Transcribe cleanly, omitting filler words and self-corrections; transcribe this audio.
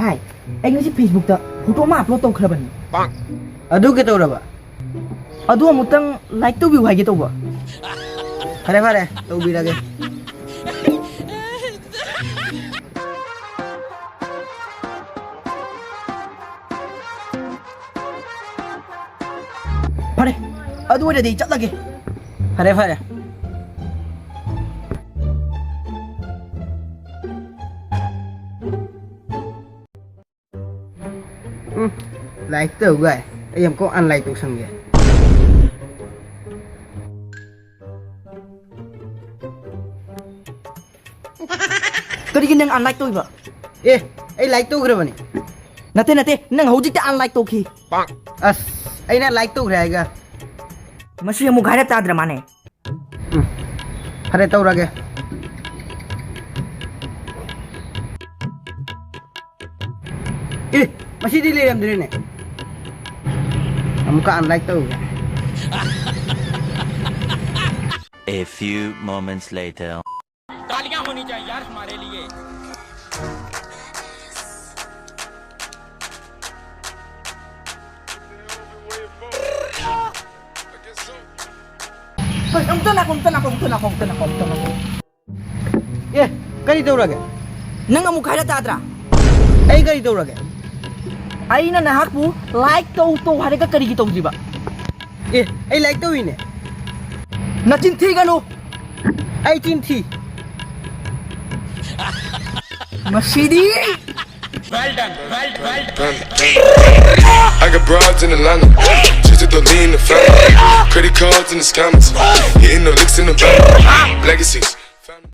ai anh ngasi Facebook ta photo ma upload tau khrabani adu ke tawraba adu amutang like to view haige tawba fare fare tawbirage fare adu wada dei chatlage fare fare like tau gai em có unlike tau sang ge kari nang unlike to iba ai like tau grabani nate nang hojik ta unlike to khi as ai na like tau graiga masi amu gaira ta adra mane fare tawrage masih di liram diri ne amuka unlike tau A few moments later. तालियां होनी चाहिए यार हमारे लिए Umtun ako kari tawrage nang amu gaira ta adra ai kari tawrage aina nahak pu like to harega kari gi tawdriba ai like tau ine nachin thi ganu ai tin thi masidi well done I got broads in Atlanta, just to lean the family. Credit cards in the scammers, hitting the licks in the bank. Legacies.